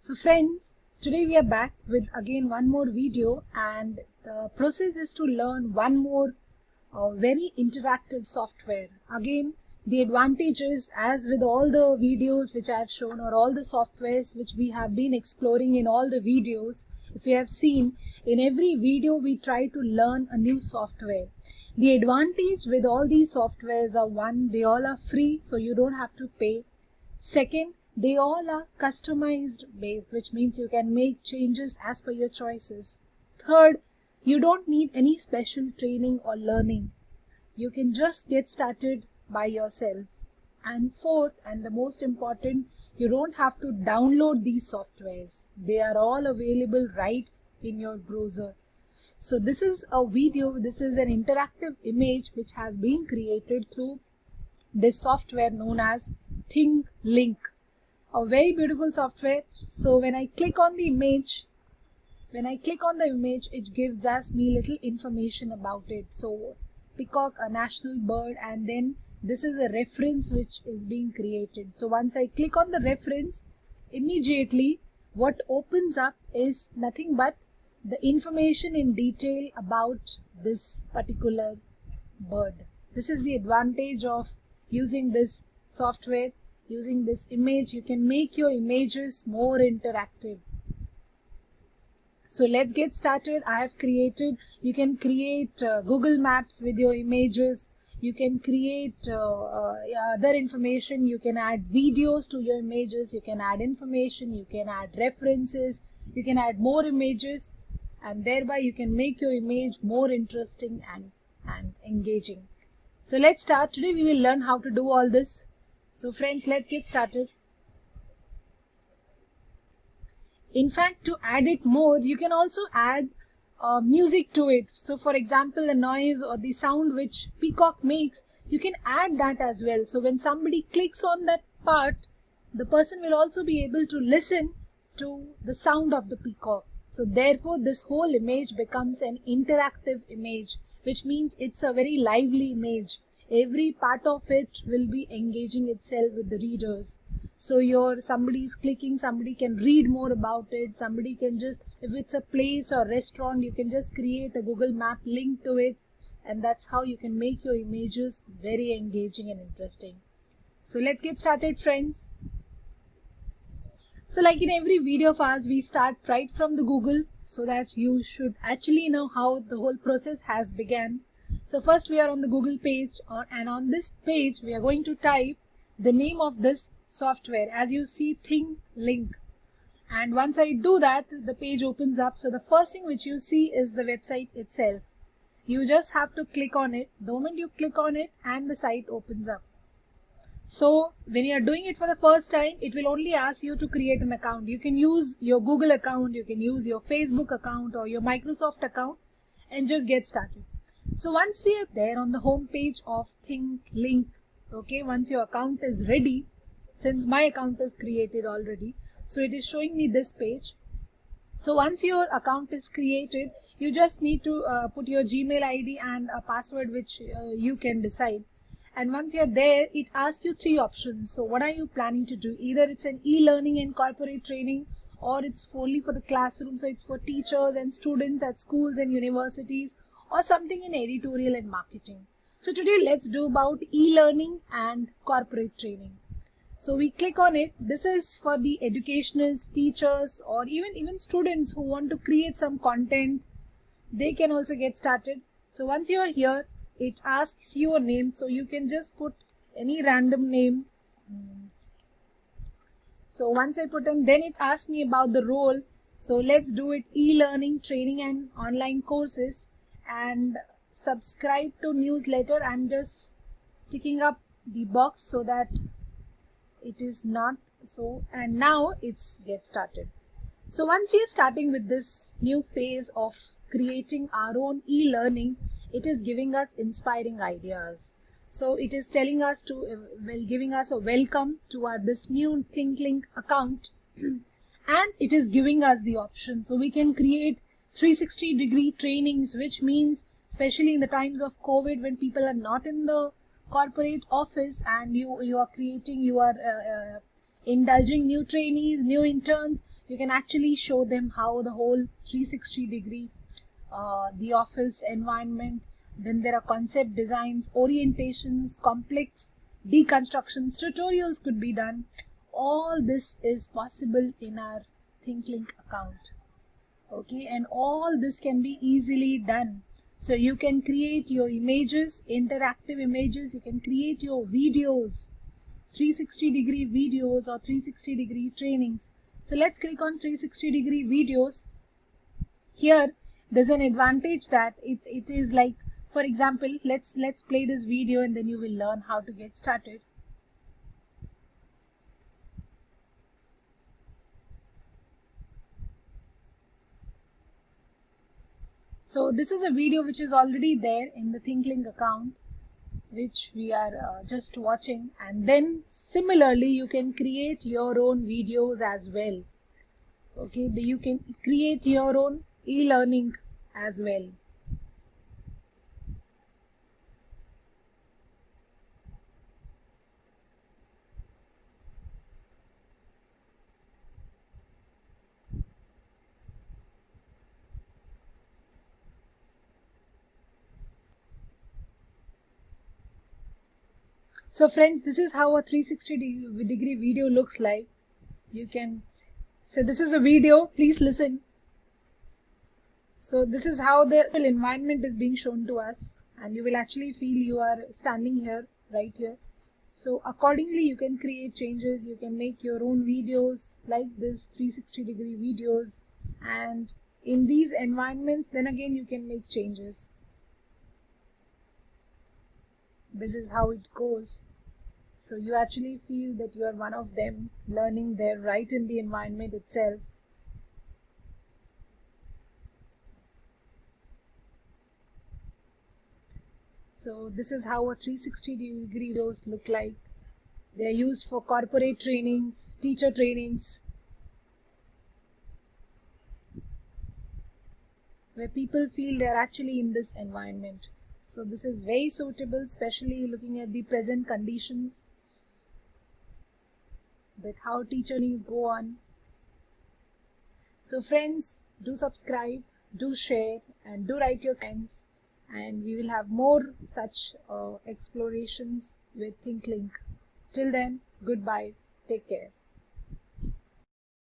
So friends, today we are back with again one more video, and the process is to learn one more very interactive software. Again, the advantage is, as with all the videos which I have shown or all the softwares which we have been exploring in all the videos, if you have seen, in every video we try to learn a new software. The advantage with all these softwares are, one, they all are free, so you don't have to pay. Second, they all are customized based, which means you can make changes as per your choices. Third, you don't need any special training or learning. You can just get started by yourself. And fourth, and the most important, you don't have to download these softwares. They are all available right in your browser. So this is a video, this is an interactive image which has been created through this software known as ThinkLink. A very beautiful software. So when I click on the image, it gives us me little information about it. So peacock, a national bird, and then this is a reference which is being created. So once I click on the reference, immediately what opens up is nothing but the information in detail about this particular bird. This is the advantage of using this software. Using this image, you can make your images more interactive. So let's get started. You can create Google Maps with your images. You can create other information. You can add videos to your images. You can add information. You can add references. You can add more images, and thereby you can make your image more interesting and engaging. So let's start. Today we will learn how to do all this. So friends, let's get started. In fact, to add it more, you can also add music to it. So for example, the noise or the sound which peacock makes, you can add that as well. So when somebody clicks on that part, the person will also be able to listen to the sound of the peacock. So therefore, this whole image becomes an interactive image, which means it's a very lively image. Every part of it will be engaging itself with the readers. So somebody is clicking, somebody can read more about it, somebody can just, if it's a place or restaurant, you can just create a Google Map link to it, and that's how you can make your images very engaging and interesting. So let's get started, friends. So like in every video of ours, we start right from the Google, so that you should actually know how the whole process has begun. So first we are on the Google page, and on this page we are going to type the name of this software. As you see, ThinkLink. And once I do that, the page opens up. So the first thing which you see is the website itself. You just have to click on it. The moment you click on it, and the site opens up. So when you are doing it for the first time, it will only ask you to create an account. You can use your Google account, you can use your Facebook account or your Microsoft account, and just get started. So once we are there on the home page of ThinkLink, okay, once your account is ready, since my account is created already, so it is showing me this page. So once your account is created, you just need to put your Gmail ID and a password which you can decide. And once you're there, it asks you three options. So what are you planning to do? Either it's an e-learning and corporate training, or it's only for the classroom, so it's for teachers and students at schools and universities, or something in editorial and marketing. So today let's do about e-learning and corporate training. So we click on it. This is for the educationals, teachers, or even students who want to create some content. They can also get started. So once you are here, it asks you a name, so you can just put any random name. So once I put in, then it asks me about the role. So let's do it e-learning, training and online courses, and subscribe to newsletter. I'm just ticking up the box so that it is not so, and now it's get started. So once we are starting with this new phase of creating our own e-learning, it is giving us inspiring ideas. So it is telling us to, giving us a welcome to this new ThinkLink account, and it is giving us the option. So we can create 360-degree trainings, which means especially in the times of COVID, when people are not in the corporate office, and you are indulging new trainees, new interns, you can actually show them how the whole 360 degree the office environment. Then there are concept designs, orientations, complex deconstructions, tutorials could be done. All this is possible in our ThinkLink account. Okay, and all this can be easily done. So you can create your images, interactive images, you can create your videos, 360 degree videos or 360 degree trainings. So let's click on 360 degree videos. Here there's an advantage that it is like, for example, let's play this video and then you will learn how to get started. So this is a video which is already there in the ThinkLink account, which we are just watching, and then similarly you can create your own videos as well. Okay, you can create your own e-learning as well. So friends, this is how a 360 degree video looks like. You can, so this is a video, please listen. So this is how the environment is being shown to us, and you will actually feel you are standing here, right here. So accordingly you can create changes, you can make your own videos like this 360 degree videos, and in these environments then again you can make changes. This is how it goes. So you actually feel that you are one of them, learning there right in the environment itself. So this is how a 360 degree videos look like. They are used for corporate trainings, teacher trainings, where people feel they are actually in this environment. So this is very suitable, especially looking at the present conditions, that how teacher trainings go on. So friends, do subscribe, do share, and do write your comments, and we will have more such explorations with ThinkLink. Till then, goodbye, take care.